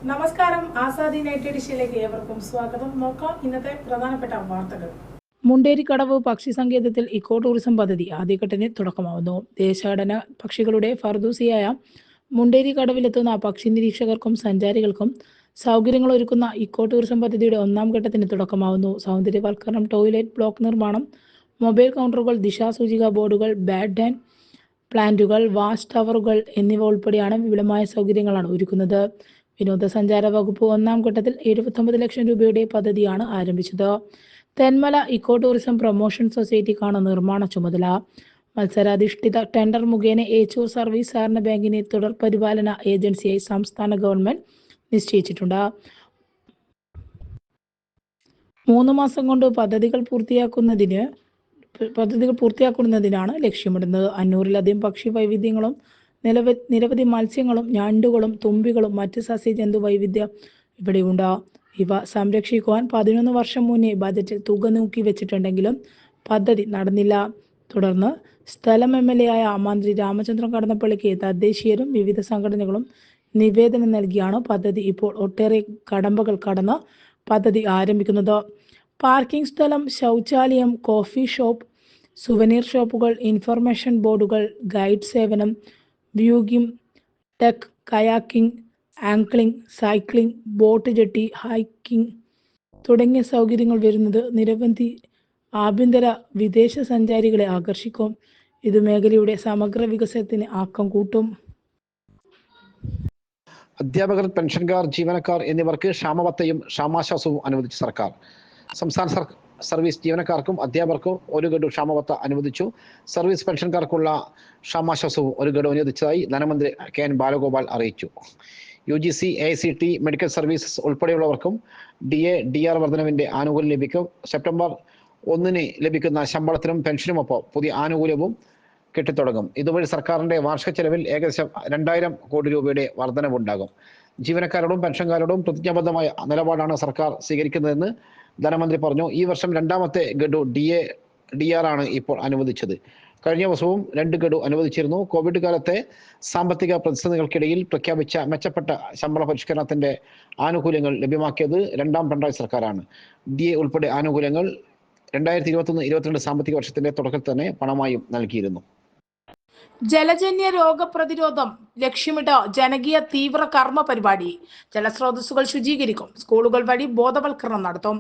നമസ്കാരം. ആസാദി നൈറ്റ് എഡിഷനിലേക്ക് ഏവർക്കും സ്വാഗതം. നോക്കാം ഇന്നത്തെ പ്രധാനപ്പെട്ട വാർത്തകൾ. മുണ്ടേരിക്കടവ് പക്ഷി സങ്കേതത്തിൽ ഇക്കോ ടൂറിസം പദ്ധതി ആദ്യഘട്ടത്തിന് തുടക്കമാവുന്നു. ദേശാടന പക്ഷികളുടെ ഫർദൂസിയായ മുണ്ടേരിക്കടവിലെത്തുന്ന പക്ഷി നിരീക്ഷകർക്കും സഞ്ചാരികൾക്കും സൗകര്യങ്ങൾ ഒരുക്കുന്ന ഇക്കോ ടൂറിസം പദ്ധതിയുടെ ഒന്നാം ഘട്ടത്തിന് തുടക്കമാവുന്നു. സൗന്ദര്യവൽക്കരണം, ടോയ്ലറ്റ് ബ്ലോക്ക് നിർമ്മാണം, മൊബൈൽ കൗണ്ടറുകൾ, ദിശാസൂചിക ബോർഡുകൾ, ബാഡ് ആൻഡ് പ്ലാന്റുകൾ, വാച്ച് ടവറുകൾ എന്നിവ ഉൾപ്പെടെയാണ് വിപുലമായ സൗകര്യങ്ങളാണ് ഒരുക്കുന്നത്. വിനോദസഞ്ചാര വകുപ്പ് ഒന്നാം ഘട്ടത്തിൽ 79 ലക്ഷം രൂപയുടെ പദ്ധതിയാണ് ആരംഭിച്ചത്. തെന്മല ഇക്കോ ടൂറിസം പ്രൊമോഷൻ സൊസൈറ്റിക്കാണ് നിർമ്മാണ ചുമതല. മത്സരാധിഷ്ഠിത ടെൻഡർ മുഖേന ഏച്ചൂർ സർവീസ് സഹകരണ ബാങ്കിനെ തുടർ പരിപാലന ഏജൻസിയായി സംസ്ഥാന ഗവൺമെന്റ് നിശ്ചയിച്ചിട്ടുണ്ട്. 3 മാസം കൊണ്ട് പദ്ധതികൾ പൂർത്തിയാക്കുന്നതിനാണ് ലക്ഷ്യമിടുന്നത്. 500-ലധികം പക്ഷി വൈവിധ്യങ്ങളും നിരവധി മത്സ്യങ്ങളും ഞണ്ടുകളും തുമ്പികളും മറ്റ് സസ്യജന്തു വൈവിധ്യം ഇവിടെയുണ്ട്. ഇവ സംരക്ഷിക്കുവാൻ 11 വർഷം മുന്നേ ബജറ്റിൽ തുക നീക്കി വെച്ചിട്ടുണ്ടെങ്കിലും പദ്ധതി നടന്നില്ല. തുടർന്ന് സ്ഥലം MLA ആയ മന്ത്രി രാമചന്ദ്രൻ കടന്നപ്പള്ളിക്ക് തദ്ദേശീയരും വിവിധ സംഘടനകളും നിവേദനം നൽകിയാണ് പദ്ധതി ഇപ്പോൾ ഒട്ടേറെ കടമ്പകൾ കടന്ന് പദ്ധതി ആരംഭിക്കുന്നത്. പാർക്കിംഗ് സ്ഥലം, ശൗചാലയം, കോഫി ഷോപ്പ്, സുവനീർ ഷോപ്പുകൾ, ഇൻഫർമേഷൻ ബോർഡുകൾ, ഗൈഡ് സേവനം, viewing, deck, kayaking, angling, cycling, boat jetty, hiking തുടങ്ങിയ സൗകര്യങ്ങൾ വരുന്നത് നിരവധി ആഭ്യന്തര വിദേശ സഞ്ചാരികളെ ആകർഷിക്കും. ഇത് മേഖലയുടെ സമഗ്ര വികസനത്തിന് ആക്കം കൂട്ടും. അധ്യാപകർ, പെൻഷൻകാർ, ജീവനക്കാർ എന്നിവർക്ക് ക്ഷാമബത്തയും ക്ഷാമാശ്വാസവും അനുവദിച്ചു സർക്കാർ. സംസ്ഥാന സർവീസ് ജീവനക്കാർക്കും അധ്യാപകർക്കും 1 ഗഡു ക്ഷാമബത്ത അനുവദിച്ചു. സർവീസ് പെൻഷൻകാർക്കുള്ള ക്ഷാമാശ്വാസവും 1 ഗഡു അനുവദിച്ചതായി ധനമന്ത്രി KN ബാലഗോപാൽ അറിയിച്ചു. UGC, AICT, മെഡിക്കൽ സർവീസസ് ഉൾപ്പെടെയുള്ളവർക്കും DA, DR വർധനവിന്റെ ആനുകൂല്യം ലഭിക്കും. സെപ്റ്റംബർ 1 ലഭിക്കുന്ന ശമ്പളത്തിനും പെൻഷനുമൊപ്പം പുതിയ ആനുകൂല്യവും കെട്ടിത്തുടങ്ങും. ഇതുവഴി സർക്കാരിന്റെ വാർഷിക ചെലവിൽ ഏകദേശം 2000 കോടി രൂപയുടെ വർധനവുണ്ടാകും. ജീവനക്കാരോടും പെൻഷൻകാരോടും പ്രതിജ്ഞാബദ്ധമായ നിലപാടാണ് സർക്കാർ സ്വീകരിക്കുന്നതെന്ന് ധനമന്ത്രി പറഞ്ഞു. ഈ വർഷം 2ാമത്തെ ഗഡു DA, DR ആണ് ഇപ്പോൾ അനുവദിച്ചത്. കഴിഞ്ഞ വർഷവും 2 ഗഡു അനുവദിച്ചിരുന്നു. കോവിഡ് കാലത്തെ സാമ്പത്തിക പ്രതിസന്ധികൾക്കിടയിൽ പ്രഖ്യാപിച്ച മെച്ചപ്പെട്ട ശമ്പള പരിഷ്കരണത്തിന്റെ ആനുകൂല്യങ്ങൾ ലഭ്യമാക്കിയത് 2ാം പിണറായി സർക്കാരാണ്. DA ഉൾപ്പെടെ ആനുകൂല്യങ്ങൾ 2021-22 സാമ്പത്തിക വർഷത്തിന്റെ തുടക്കത്തിൽ തന്നെ പണമായും നൽകിയിരുന്നു. ജലജന്യ രോഗപ്രതിരോധം ലക്ഷ്യമിട്ട് ജനകീയ തീവ്ര കർമ്മ പരിപാടി. ജലസ്രോതസ്സുകൾ ശുചീകരിക്കും. സ്കൂളുകൾ വഴി ബോധവൽക്കരണം നടത്തും.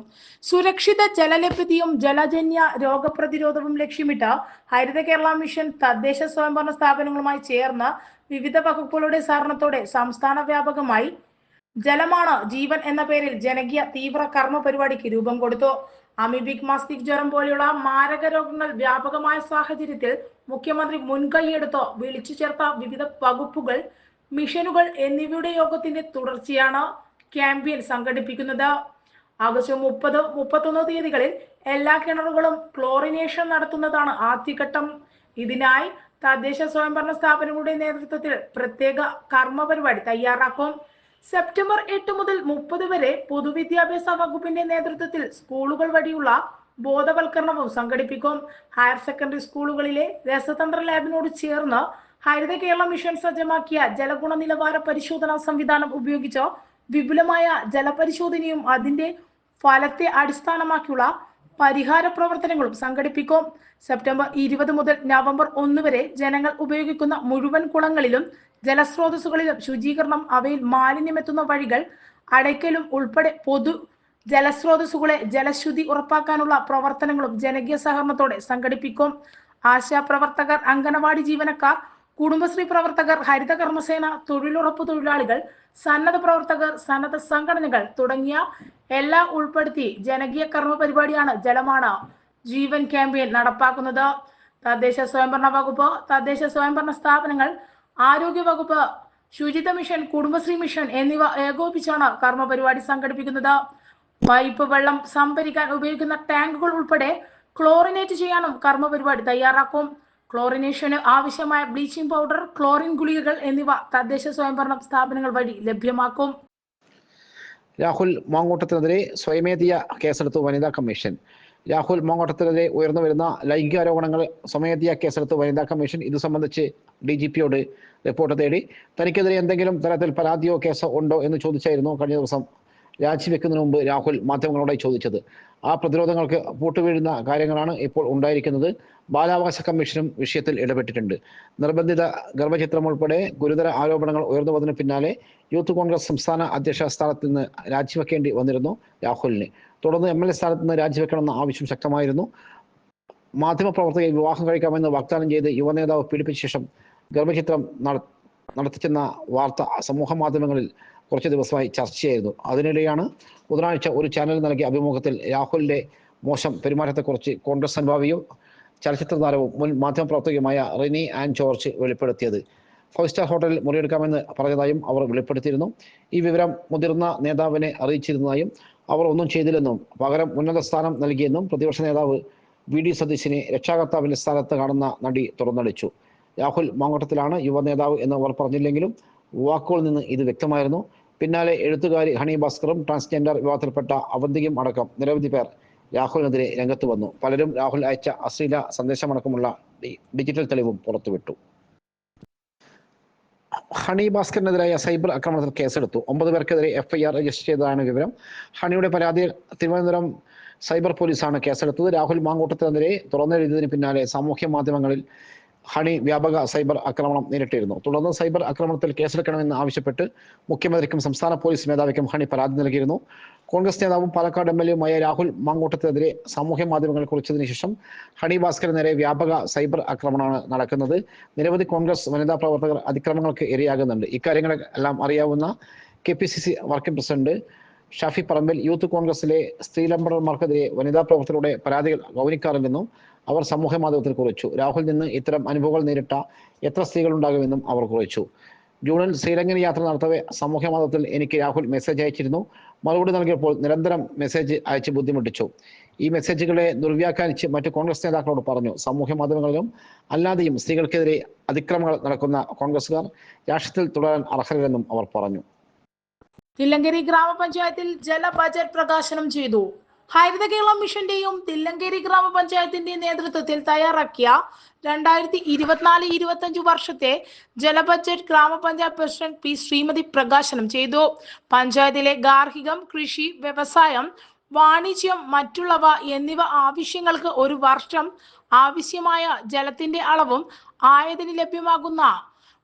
സുരക്ഷിത ജലലഭ്യതയും ജലജന്യ രോഗപ്രതിരോധവും ലക്ഷ്യമിട്ട് ഹരിത കേരള മിഷൻ തദ്ദേശ സ്വയംഭരണ സ്ഥാപനങ്ങളുമായി ചേർന്ന് വിവിധ വകുപ്പുകളുടെ സഹകരണത്തോടെ സംസ്ഥാന വ്യാപകമായി ജലമാണ് ജീവൻ എന്ന പേരിൽ ജനകീയ തീവ്ര കർമ്മ പരിപാടിക്ക് രൂപം കൊടുത്തു. അമീബിക് മസ്തിഷ്ക ജ്വരം പോലെയുള്ള മാരക രോഗങ്ങൾ വ്യാപകമായ സാഹചര്യത്തിൽ മുഖ്യമന്ത്രി മുൻകൈയെടുത്ത് വിളിച്ചു ചേർത്ത വിവിധ വകുപ്പുകൾ, മിഷനുകൾ എന്നിവയുടെ യോഗത്തിന്റെ തുടർച്ചയാണ് ക്യാമ്പയിൻ സംഘടിപ്പിക്കുന്നത്. ആഗസ്റ്റ് 30, 31 തീയതികളിൽ എല്ലാ കിണറുകളും ക്ലോറിനേഷൻ നടത്തുന്നതാണ് ആദ്യഘട്ടം. ഇതിനായി തദ്ദേശ സ്വയംഭരണ സ്ഥാപനങ്ങളുടെ നേതൃത്വത്തിൽ പ്രത്യേക കർമ്മ പരിപാടി തയ്യാറാക്കും. സെപ്റ്റംബർ 8 മുതൽ 30 വരെ പൊതുവിദ്യാഭ്യാസ വകുപ്പിന്റെ നേതൃത്വത്തിൽ സ്കൂളുകൾ വഴിയുള്ള ബോധവൽക്കരണവും സംഘടിപ്പിക്കും. ഹയർ സെക്കൻഡറി സ്കൂളുകളിലെ രസതന്ത്ര ലാബിനോട് ചേർന്ന് ഹരിത കേരള മിഷൻ സജ്ജമാക്കിയ ജലഗുണ നിലവാര പരിശോധനാ സംവിധാനം ഉപയോഗിച്ച് വിപുലമായ ജലപരിശോധനയും അതിന്റെ ഫലത്തെ അടിസ്ഥാനമാക്കിയുള്ള പരിഹാര പ്രവർത്തനങ്ങളും സംഘടിപ്പിക്കും. സെപ്റ്റംബർ 20 മുതൽ നവംബർ 1 വരെ ജനങ്ങൾ ഉപയോഗിക്കുന്ന മുഴുവൻ കുളങ്ങളിലും ജലസ്രോതസ്സുകളിലും ശുചീകരണം, അവയിൽ മാലിന്യമെത്തുന്ന വഴികൾ അടയ്ക്കലും ഉൾപ്പെടെ പൊതു ജലസ്രോതസ്സുകളെ ജലശുദ്ധി ഉറപ്പാക്കാനുള്ള പ്രവർത്തനങ്ങളും ജനകീയ സഹകരണത്തോടെ സംഘടിപ്പിക്കും. ആശാപ്രവർത്തകർ, അംഗനവാടി ജീവനക്കാർ, കുടുംബശ്രീ പ്രവർത്തകർ, ഹരിത കർമ്മസേന, തൊഴിലുറപ്പ് തൊഴിലാളികൾ, സന്നദ്ധ പ്രവർത്തകർ, സന്നദ്ധ സംഘടനകൾ തുടങ്ങിയ എല്ലാം ഉൾപ്പെടുത്തി ജനകീയ കർമ്മ പരിപാടിയാണ് ജലമാണ് ജീവൻ ക്യാമ്പയിൻ നടപ്പാക്കുന്നത്. തദ്ദേശ സ്വയംഭരണ വകുപ്പ്, തദ്ദേശ സ്വയംഭരണ സ്ഥാപനങ്ങൾ, ആരോഗ്യ വകുപ്പ്, ശുചിത്വ മിഷൻ, കുടുംബശ്രീ മിഷൻ എന്നിവ ഏകോപിച്ചാണ് കർമ്മ പരിപാടി സംഘടിപ്പിക്കുന്നത്. പൈപ്പ് വെള്ളം സംഭരിക്കാൻ ഉപയോഗിക്കുന്ന ടാങ്കുകൾ ഉൾപ്പെടെ ക്ലോറിനേറ്റ് ചെയ്യാനും കർമ്മ പരിപാടി തയ്യാറാക്കും. ക്ലോറിനേഷന് ആവശ്യമായ ബ്ലീച്ചിങ് പൗഡർ, ക്ലോറിൻ ഗുളികകൾ എന്നിവ തദ്ദേശ സ്വയംഭരണ സ്ഥാപനങ്ങൾ വഴി ലഭ്യമാക്കും. രാഹുൽ മാങ്കൂട്ടത്തിനെതിരെ സ്വയമേധയാ കേസെടുത്തു വനിതാ കമ്മീഷൻ. രാഹുൽ മാങ്കൂട്ടത്തിനെതിരെ ഉയർന്നു വരുന്ന ലൈംഗിക ആരോപണങ്ങൾ സ്വമേധയാ കേസെടുത്തു വനിതാ കമ്മീഷൻ. ഇത് സംബന്ധിച്ച് DGPയോട് റിപ്പോർട്ട് തേടി. തനിക്കെതിരെ എന്തെങ്കിലും തരത്തിൽ പരാതിയോ കേസോ ഉണ്ടോ എന്ന് ചോദിച്ചായിരുന്നു കഴിഞ്ഞ ദിവസം രാജിവെക്കുന്നതിന് മുമ്പ് രാഹുൽ മാധ്യമങ്ങളോടായി ചോദിച്ചത്. ആ പ്രതിരോധങ്ങൾക്ക് പൂട്ടുവീഴുന്ന കാര്യങ്ങളാണ് ഇപ്പോൾ ഉണ്ടായിരിക്കുന്നത്. ബാലാവകാശ കമ്മീഷനും വിഷയത്തിൽ ഇടപെട്ടിട്ടുണ്ട്. നിർബന്ധിത ഗർഭചിത്രം ഉൾപ്പെടെ ഗുരുതര ആരോപണങ്ങൾ ഉയർന്നു വന്നതിന് പിന്നാലെ യൂത്ത് കോൺഗ്രസ് സംസ്ഥാന അധ്യക്ഷ സ്ഥാനത്ത് നിന്ന് രാജിവെക്കേണ്ടി വന്നിരുന്നു രാഹുലിന്. തുടർന്ന് MLA സ്ഥാനത്ത് നിന്ന് രാജിവെക്കണമെന്ന ആവശ്യം ശക്തമായിരുന്നു. മാധ്യമപ്രവർത്തകരെ വിവാഹം കഴിക്കാമെന്ന് വാഗ്ദാനം ചെയ്ത് യുവനേതാവ് പീഡിപ്പിച്ച ശേഷം ഗർഭചിത്രം നടത്തിച്ചെന്ന വാർത്ത സമൂഹ മാധ്യമങ്ങളിൽ കുറച്ച് ദിവസമായി ചർച്ചയായിരുന്നു. അതിനിടെയാണ് ബുധനാഴ്ച ഒരു ചാനൽ നൽകിയ അഭിമുഖത്തിൽ രാഹുലിന്റെ മോശം പെരുമാറ്റത്തെക്കുറിച്ച് കോൺഗ്രസ് അനുഭാവിയും ചലച്ചിത്ര താരവും മുൻ മാധ്യമപ്രവർത്തകയുമായ റിനി ആൻ ജോർജ് വെളിപ്പെടുത്തിയത്. 5 സ്റ്റാർ ഹോട്ടലിൽ മുറിയെടുക്കാമെന്ന് പറഞ്ഞതായും അവർ വെളിപ്പെടുത്തിയിരുന്നു. ഈ വിവരം മുതിർന്ന നേതാവിനെ അറിയിച്ചിരുന്നതായും അവർ ഒന്നും ചെയ്തില്ലെന്നും പകരം ഉന്നത സ്ഥാനം നൽകിയെന്നും പ്രതിപക്ഷ നേതാവ് VD സതീശിനെ രക്ഷാകർത്താവിന്റെ സ്ഥാനത്ത് കാണുന്ന നടി തുറന്നടിച്ചു. രാഹുൽ മാങ്കോട്ടത്തിലാണ് യുവനേതാവ് എന്ന് അവർ പറഞ്ഞില്ലെങ്കിലും വാക്കുകളിൽ നിന്ന് ഇത് വ്യക്തമായിരുന്നു. പിന്നാലെ എഴുത്തുകാരി ഹണി ഭാസ്കറും ട്രാൻസ്ജെൻഡർ വിവാദത്തിൽപ്പെട്ട അവന്തികയും അടക്കം നിരവധി പേർ രാഹുലിനെതിരെ രംഗത്ത് വന്നു. പലരും രാഹുൽ അയച്ച അശ്ലീല സന്ദേശമടക്കമുള്ള ഡിജിറ്റൽ തെളിവും പുറത്തുവിട്ടു. ഹണി ഭാസ്കറിനെതിരായ സൈബർ ആക്രമണത്തിൽ കേസെടുത്തു. 9 പേർക്കെതിരെ FIR രജിസ്റ്റർ ചെയ്തതാണ് വിവരം. ഹണിയുടെ പരാതിയിൽ തിരുവനന്തപുരം സൈബർ പോലീസാണ് കേസെടുത്തത്. രാഹുൽ മാങ്കൂട്ടത്തിനെതിരെ തുറന്നെഴുതിയതിന് പിന്നാലെ സാമൂഹ്യ മാധ്യമങ്ങളിൽ ഹണി വ്യാപക സൈബർ ആക്രമണം നേരിട്ടിരുന്നു. തുടർന്ന് സൈബർ ആക്രമണത്തിൽ കേസെടുക്കണമെന്ന് ആവശ്യപ്പെട്ട് മുഖ്യമന്ത്രിക്കും സംസ്ഥാന പോലീസ് മേധാവിക്കും ഹണി പരാതി നൽകിയിരുന്നു. കോൺഗ്രസ് നേതാവും പാലക്കാട് MLAയുമായ രാഹുൽ മാങ്കൂട്ടത്തിനെതിരെ സാമൂഹ്യ മാധ്യമങ്ങൾ കുറിച്ചതിന് ശേഷം ഹണി ഭാസ്കറിന് നേരെ വ്യാപക സൈബർ ആക്രമണമാണ് നടക്കുന്നത്. നിരവധി കോൺഗ്രസ് വനിതാ പ്രവർത്തകർ അതിക്രമങ്ങൾക്ക് ഇരയാകുന്നുണ്ട്. ഇക്കാര്യങ്ങളെല്ലാം അറിയാവുന്ന KPCC working president Shafi Parambil youth കോൺഗ്രസിലെ സ്ത്രീലംബടന്മാർക്കെതിരെ വനിതാ പ്രവർത്തകരുടെ പരാതികൾ ഗൗനിക്കാറില്ലെന്നും അവർ സമൂഹ മാധ്യമത്തിൽ കുറിച്ചു. രാഹുൽ നിന്ന് ഇത്തരം അനുഭവങ്ങൾ നേരിട്ട എത്ര സ്ത്രീകൾ ഉണ്ടാകുമെന്നും അവർ കുറിച്ചു. ജൂണിൽ ശ്രീലങ്കൻ യാത്ര നടത്തവെ സമൂഹ മാധ്യമത്തിൽ എനിക്ക് രാഹുൽ മെസ്സേജ് അയച്ചിരുന്നു. മറുപടി നൽകിയപ്പോൾ നിരന്തരം മെസ്സേജ് അയച്ച് ബുദ്ധിമുട്ടിച്ചു. ഈ മെസ്സേജുകളെ ദുർവ്യാഖ്യാനിച്ച് മറ്റ് കോൺഗ്രസ് നേതാക്കളോട് പറഞ്ഞു. സമൂഹ മാധ്യമങ്ങളിലും അല്ലാതെയും സ്ത്രീകൾക്കെതിരെ അതിക്രമങ്ങൾ നടക്കുന്ന കോൺഗ്രസുകാർ രാഷ്ട്രീയത്തിൽ തുടരാൻ അർഹരല്ലെന്നും അവർ പറഞ്ഞു. തില്ലങ്കേരി ഗ്രാമപഞ്ചായത്തിൽ ജല ബജറ്റ് പ്രകാശനം ചെയ്തു. ഹരിത കേരളം മിഷന്റെയും തില്ലങ്കേരി ഗ്രാമപഞ്ചായത്തിന്റെ നേതൃത്വത്തിൽ തയ്യാറാക്കിയ 2024-25 വർഷത്തെ ജല ബജറ്റ് ഗ്രാമപഞ്ചായത്ത് പ്രസിഡന്റ് P. ശ്രീമതി പ്രകാശനം ചെയ്തു. പഞ്ചായത്തിലെ ഗാർഹികം, കൃഷി, വ്യവസായം, വാണിജ്യം, മറ്റുള്ളവ എന്നിവ ആവശ്യങ്ങൾക്ക് ഒരു വർഷം ആവശ്യമായ ജലത്തിന്റെ അളവും ആയതിന് ലഭ്യമാകുന്ന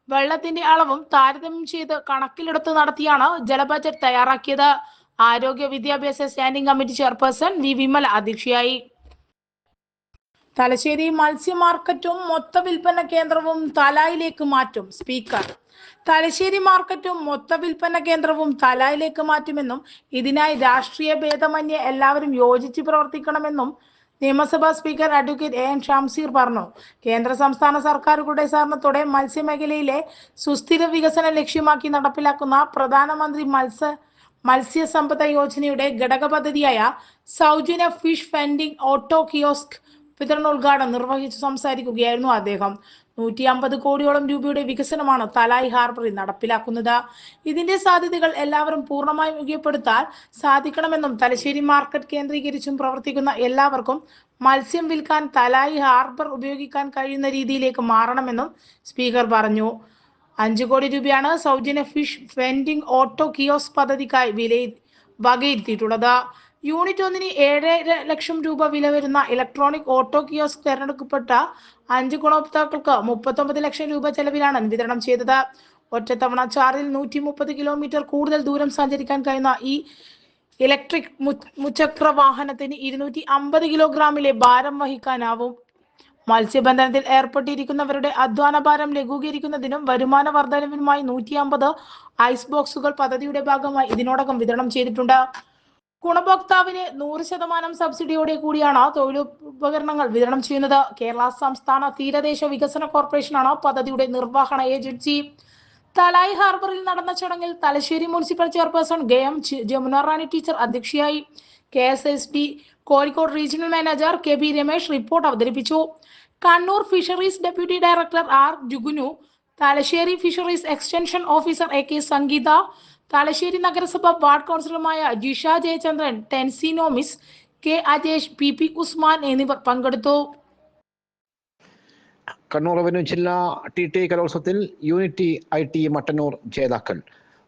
വെള്ളത്തിന്റെ അളവും താരതമ്യം ചെയ്ത് കണക്കിലെടുത്ത് നടത്തിയാണ് ജല ബജറ്റ് തയ്യാറാക്കിയത്. ആരോഗ്യ വിദ്യാഭ്യാസ standing committee chairperson V. Vimala അധ്യക്ഷയായി. തലശ്ശേരി മത്സ്യ മാർക്കറ്റും മൊത്ത വിൽപ്പന കേന്ദ്രവും തലായിലേക്ക് മാറ്റും. സ്പീക്കർ തലശ്ശേരി മാർക്കറ്റും മൊത്ത വിൽപ്പന കേന്ദ്രവും തലായിലേക്ക് മാറ്റുമെന്നും ഇതിനായി രാഷ്ട്രീയ ഭേദമന്യേ എല്ലാവരും യോജിച്ച് പ്രവർത്തിക്കണമെന്നും നിയമസഭാ സ്പീക്കർ അഡ്വക്കേറ്റ് AN ഷംസീർ പറഞ്ഞു. കേന്ദ്ര സംസ്ഥാന സർക്കാരുകളുടെ സഹകരണത്തോടെ മത്സ്യമേഖലയിലെ സുസ്ഥിര വികസനം ലക്ഷ്യമാക്കി നടപ്പിലാക്കുന്ന പ്രധാനമന്ത്രി മത്സ്യസമ്പദ യോജനയുടെ ഘടക പദ്ധതിയായ സൗജന്യ ഫിഷ് വെൻഡിംഗ് ഓട്ടോ കിയോസ്ക് വിതരണോദ്ഘാടനം നിർവഹിച്ചു സംസാരിക്കുകയായിരുന്നു അദ്ദേഹം. 150 കോടിയോളം രൂപയുടെ വികസനമാണ് തലായി ഹാർബറിൽ നടപ്പിലാക്കുന്നത്. ഇതിന്റെ സാധ്യതകൾ എല്ലാവരും പൂർണ്ണമായും ഉപയോഗപ്പെടുത്താൻ സാധിക്കണമെന്നും തലശ്ശേരി മാർക്കറ്റ് കേന്ദ്രീകരിച്ചും പ്രവർത്തിക്കുന്ന എല്ലാവർക്കും മത്സ്യം വിൽക്കാൻ തലായി ഹാർബർ ഉപയോഗിക്കാൻ കഴിയുന്ന രീതിയിലേക്ക് മാറണമെന്നും സ്പീക്കർ പറഞ്ഞു. 5 കോടി രൂപയാണ് സൗജന്യ ഫിഷ് വെൻഡിംഗ് ഓട്ടോ കിയോസ്ക് പദ്ധതിക്കായി വകയിരുത്തിയിട്ടുള്ളത്. യൂണിറ്റ് 1-ന് 7.5 ലക്ഷം രൂപ വില വരുന്ന ഇലക്ട്രോണിക് ഓട്ടോ കിയോസ്ക് തെരഞ്ഞെടുക്കപ്പെട്ട 5 ഗുണഭോക്താക്കൾക്ക് 39 ലക്ഷം രൂപ ചെലവിലാണ് വിതരണം ചെയ്തത്. ഒറ്റത്തവണ ചാർജിൽ 130 കിലോമീറ്റർ കൂടുതൽ ദൂരം സഞ്ചരിക്കാൻ കഴിയുന്ന ഈ ഇലക്ട്രിക് മുച്ചക്ര വാഹനത്തിന് 250 കിലോഗ്രാമിലെ ഭാരം വഹിക്കാനാവും. മത്സ്യബന്ധനത്തിൽ ഏർപ്പെട്ടിരിക്കുന്നവരുടെ അധ്വാന ഭാരം ലഘൂകരിക്കുന്നതിനും വരുമാന വർധനവിനുമായി 150 ഐസ് ബോക്സുകൾ പദ്ധതിയുടെ ഭാഗമായി ഇതിനോടകം വിതരണം ചെയ്തിട്ടുണ്ട്. ഗുണഭോക്താവിന് 100% സബ്സിഡിയോടെ കൂടിയാണ് തൊഴിലുപകരണങ്ങൾ വിതരണം ചെയ്യുന്നത്. കേരള സംസ്ഥാന തീരദേശ വികസന കോർപ്പറേഷനാണ് പദ്ധതിയുടെ നിർവഹണ ഏജൻസി. തലായി ഹാർബറിൽ നടന്ന ചടങ്ങിൽ Thalassery municipal chairperson KM Jamuna Rani teacher അധ്യക്ഷയായി. KSSB Kozhikode regional manager KB Ramesh report അവതരിപ്പിച്ചു. Kannur fisheries deputy director R. Jugunu, Thalassery fisheries extension officer AK Sangeetha, Thalassery നഗരസഭ വാർഡ് കൗൺസിലറുമായ ജിഷ ജയചന്ദ്രൻ, ടെൻസി നോമിസ്, K. അജേഷ്, PP ഉസ്മാൻ എന്നിവർ പങ്കെടുത്തു. കണ്ണൂർ റവന്യൂ ജില്ലാ TTI കലോത്സവത്തിൽ യൂണിറ്റി IT മട്ടന്നൂർ ജേതാക്കൾ.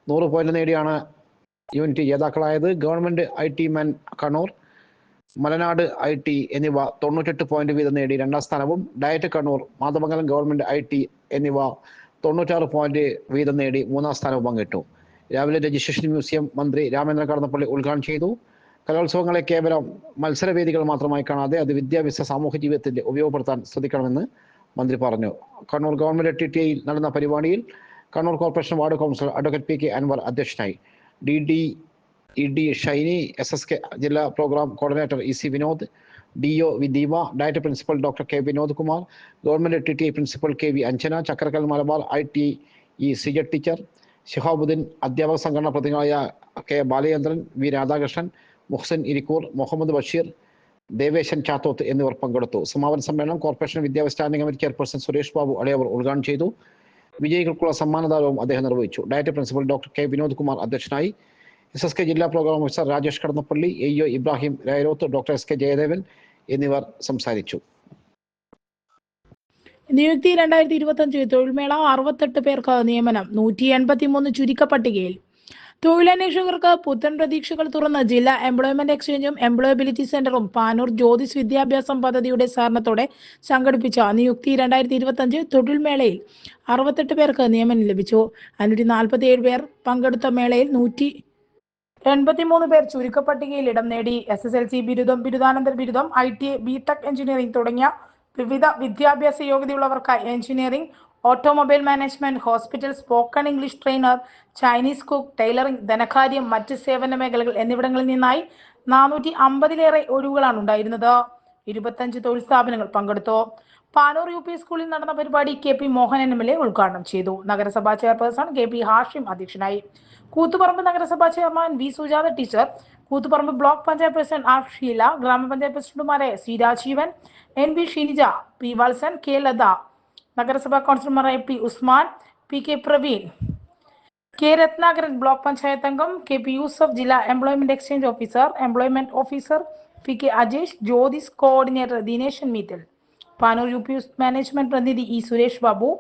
100 പോയിന്റ് നേടിയാണ് യൂണിറ്റി ജേതാക്കളായത്. ഗവൺമെന്റ് IT മാൻ കണ്ണൂർ, മലനാട് IT എന്നിവ 98 പോയിന്റ് വീതം നേടി രണ്ടാം സ്ഥാനവും, diet Kannur, Mathamangalam government IT എന്നിവ 96 പോയിന്റ് വീതം നേടി മൂന്നാം സ്ഥാനവും പങ്കിട്ടു. രാവിലെ രജിസ്ട്രേഷൻ മ്യൂസിയം മന്ത്രി രാമേന്ദ്രൻ കടന്നപ്പള്ളി ഉദ്ഘാടനം ചെയ്തു. കലോത്സവങ്ങളെ കേവലം മത്സരവേദികൾ മാത്രമായി കാണാതെ അത് വിദ്യാഭ്യാസ സാമൂഹ്യ ജീവിതത്തിൽ ഉപയോഗപ്പെടുത്താൻ ശ്രദ്ധിക്കണമെന്ന് മന്ത്രി പറഞ്ഞു. കണ്ണൂർ ഗവൺമെന്റ് TTI നടന്ന പരിപാടിയിൽ Kannur corporation ward councillor advocate PK Anwar അധ്യക്ഷനായി. ED ഷൈനി, SSK ജില്ലാ program coordinator EC Vinod, DO Vidheepa, DIET principal doctor K Vinod Kumar, government TTI principal KV Anjana, Chakrakkal Malabar ITE സിജറ്റ് ടീച്ചർ, ശിഹാബുദ്ദീൻ, അധ്യാപക സംഘടനാ പ്രതിനിധികളായ K ബാലചന്ദ്രൻ, V രാധാകൃഷ്ണൻ, മുഹ്സിൻ ഇരിക്കൂർ, മുഹമ്മദ് ബഷീർ, ദേവേശൻ ചാത്തോത്ത് എന്നിവർ പങ്കെടുത്തു. സമാപന സമ്മേളനം കോർപ്പറേഷൻ വിദ്യാഭ്യാസ standing committee chairperson Suresh Babu അളിയവർ ഉദ്ഘാടനം ചെയ്തു. വിജയികൾക്കുള്ള സമ്മാനദാനവും അദ്ദേഹം നിർവഹിച്ചു. DIET principal doctor K Vinod Kumar അധ്യക്ഷനായി. SSK ജില്ലാ program officer Rajesh Kadannappally, AEO Ibrahim Rayaroth, doctor SK Jayadevan എന്നിവർ സംസാരിച്ചു. നിയുക്തി 2025 തൊഴിൽമേള 68 പേർക്ക് നിയമനം. 183 ചുരുക്കപ്പട്ടികയിൽ. തൊഴിലന്വേഷകർക്ക് പുത്തൻ പ്രതീക്ഷകൾ തുറന്ന് ജില്ലാ എംപ്ലോയ്മെന്റ് എക്സ്ചേഞ്ചും എംപ്ലോയബിലിറ്റി സെന്ററും പാനൂർ ജ്യോതിസ് വിദ്യാഭ്യാസം പദ്ധതിയുടെ സഹകരണത്തോടെ സംഘടിപ്പിച്ച നിയുക്തി 2025 തൊഴിൽമേളയിൽ 68 പേർക്ക് നിയമനം ലഭിച്ചു. 547 പേർ പങ്കെടുത്ത മേളയിൽ 183 പേർ ചുരുക്കപ്പട്ടികയിൽ ഇടം നേടി. SSLC ബിരുദം, ബിരുദാനന്തര ബിരുദം, ITA, BTech എഞ്ചിനീയറിംഗ് തുടങ്ങിയ വിവിധ വിദ്യാഭ്യാസ യോഗ്യതയുള്ളവർക്കായി engineering, automobile management, hospital, spoken English trainer, Chinese cook, tailoring, ധനകാര്യം, മറ്റ് സേവന മേഖലകൾ എന്നിവിടങ്ങളിൽ നിന്നായി 450-ലേറെ ഒഴിവുകളാണ് ഉണ്ടായിരുന്നത്. 25 തൊഴിൽ സ്ഥാപനങ്ങൾ പങ്കെടുത്തു. പാനൂർ UP സ്കൂളിൽ നടന്ന പരിപാടി KP മോഹനൻ MLA ഉദ്ഘാടനം ചെയ്തു. നഗരസഭാ ചെയർപേഴ്സൺ KP ഹാഷിം അധ്യക്ഷനായി. കൂത്തുപറമ്പ് നഗരസഭാ chairman V Sujatha teacher, Koothuparamba block panchayat president R Sheela, ഗ്രാമപഞ്ചായത്ത് പ്രസിഡന്റുമാരായ C Rajeevan, NB ഷീനിജ, P Valsan, K Latha, നഗരസഭാ കൗൺസിലർമാരായ P Usman, PK Praveen, K Ratnakaran, block panchayat അംഗം KP യൂസഫ്, ജില്ലാ employment exchange officer, employment officer PK Ajesh, Jyothis coordinator Dineshan Meethal, Panoor UP management പ്രതിനിധി E Suresh Babu,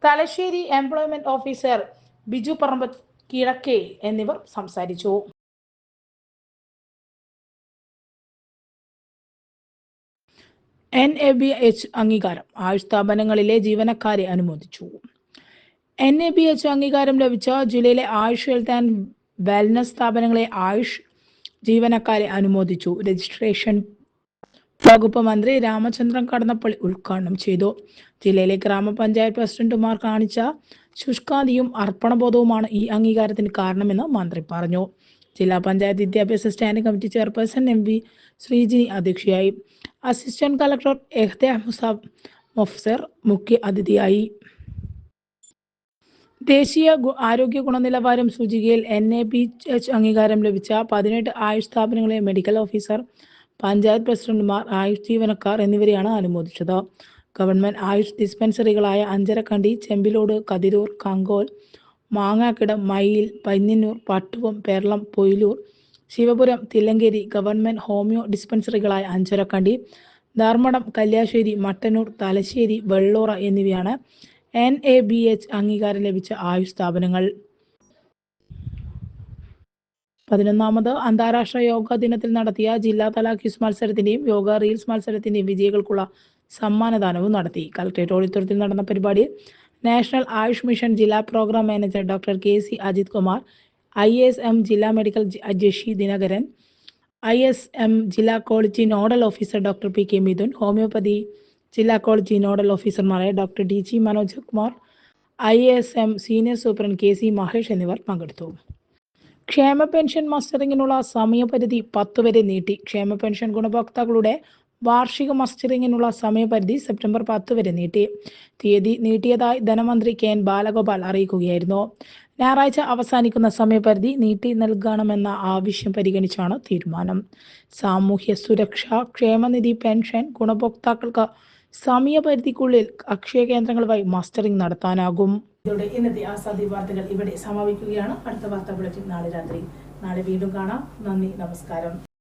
Thalassery employment officer Biju പറമ്പ് കിഴക്കേ എന്നിവർ സംസാരിച്ചു. NABH അംഗീകാരം. ആയുഷ് സ്ഥാപനങ്ങളിലെ ജീവനക്കാരെ അനുമോദിച്ചു. NABH അംഗീകാരം ലഭിച്ച ജില്ലയിലെ ആയുഷ് ഹെൽത്ത് ആൻഡ് വെൽനസ് സ്ഥാപനങ്ങളെ ആയുഷ് ജീവനക്കാരെ അനുമോദിച്ചു. രജിസ്ട്രേഷൻ വകുപ്പ് മന്ത്രി രാമചന്ദ്രൻ കടന്നപ്പള്ളി ഉദ്ഘാടനം ചെയ്തു. ജില്ലയിലെ ഗ്രാമപഞ്ചായത്ത് പ്രസിഡന്റുമാർ കാണിച്ച ശുഷ്കാന്തിയും അർപ്പണബോധവുമാണ് ഈ അംഗീകാരത്തിന് കാരണമെന്ന് മന്ത്രി പറഞ്ഞു. ജില്ലാ പഞ്ചായത്ത് വിദ്യാഭ്യാസ standing committee chairperson MV Sreejini അധ്യക്ഷയായി. അസിസ്റ്റന്റ് കളക്ടർ മുസാബ് മൊഫ്സർ മുഖ്യ അതിഥിയായി. ദേശീയ ആരോഗ്യ ഗുണനിലവാരം സൂചികയിൽ NABH അംഗീകാരം ലഭിച്ച 18 ആയുഷ് സ്ഥാപനങ്ങളെ മെഡിക്കൽ ഓഫീസർ, പഞ്ചായത്ത് പ്രസിഡന്റുമാർ, ആയുഷ് ജീവനക്കാർ എന്നിവരെയാണ് അനുമോദിച്ചത്. ഗവൺമെന്റ് ആയുഷ് ഡിസ്പെൻസറികളായ അഞ്ചരക്കണ്ടി, ചെമ്പിലോട്, കതിരൂർ, കങ്കോൽ, മാങ്ങാക്കിടം, മയിൽ, പയ്യന്നൂർ, പട്ടുവം, പേർളം, പൊയിലൂർ, ശിവപുരം, തില്ലങ്കേരി ഗവൺമെന്റ് ഹോമിയോ ഡിസ്പെൻസറികളായ അഞ്ചരക്കണ്ടി, ധർമ്മടം, കല്യാശ്ശേരി, മട്ടന്നൂർ, തലശ്ശേരി, വെള്ളോറ എന്നിവയാണ് NABH അംഗീകാരം ലഭിച്ച ആയുഷ് സ്ഥാപനങ്ങൾ. 11ാമത് അന്താരാഷ്ട്ര യോഗ ദിനത്തിൽ നടത്തിയ ജില്ലാതല ക്വിസ് മത്സരത്തിന്റെയും യോഗ റീൽസ് മത്സരത്തിന്റെയും വിജയികൾക്കുള്ള സമ്മാനദാനവും നടത്തി. കളക്ടറേറ്റ് ഓഡിറ്റോറിയത്തിൽ നടന്ന പരിപാടിയിൽ നാഷണൽ ആയുഷ് മിഷൻ ജില്ലാ program manager doctor KC Ajith Kumar, IASM ജില്ലാ മെഡിക്കൽ ജഷി ദിനകരൻ, ISM ജില്ലാ quality nodal officer doctor PK Mithun, homeopathy ജില്ലാ ക്വാളിറ്റി നോഡൽ ഓഫീസർമാരായ doctor DG Manoj Kumar, IASM senior superintendent KC Mahesh എന്നിവർ പങ്കെടുത്തു. ക്ഷേമ പെൻഷൻ മസ്റ്ററിങ്ങിനുള്ള സമയപരിധി 10 വരെ നീട്ടി. ക്ഷേമ പെൻഷൻ ഗുണഭോക്താക്കളുടെ വാർഷിക മസ്റ്ററിങ്ങിനുള്ള സമയപരിധി സെപ്റ്റംബർ 10 വരെ നീട്ടി. തീയതി നീട്ടിയതായി ധനമന്ത്രി KN ബാലഗോപാൽ അറിയിക്കുകയായിരുന്നു. ഞായറാഴ്ച അവസാനിക്കുന്ന സമയപരിധി നീട്ടി നൽകണമെന്ന ആവശ്യം പരിഗണിച്ചാണ് തീരുമാനം. സാമൂഹ്യ സുരക്ഷാ ക്ഷേമനിധി പെൻഷൻ ഗുണഭോക്താക്കൾക്ക് സമയപരിധിക്കുള്ളിൽ അക്ഷയ കേന്ദ്രങ്ങൾ വഴി മസ്റ്ററിംഗ് നടത്താനാകും. ഇതോടെ ഇന്നത്തെ ആസാദി വാർത്തകൾ ഇവിടെ സമാപിക്കുകയാണ്. അടുത്ത വാർത്താ ബുള്ളറ്റിൻ നാളെ രാത്രി. നാളെ വീണ്ടും കാണാം. നന്ദി, നമസ്കാരം.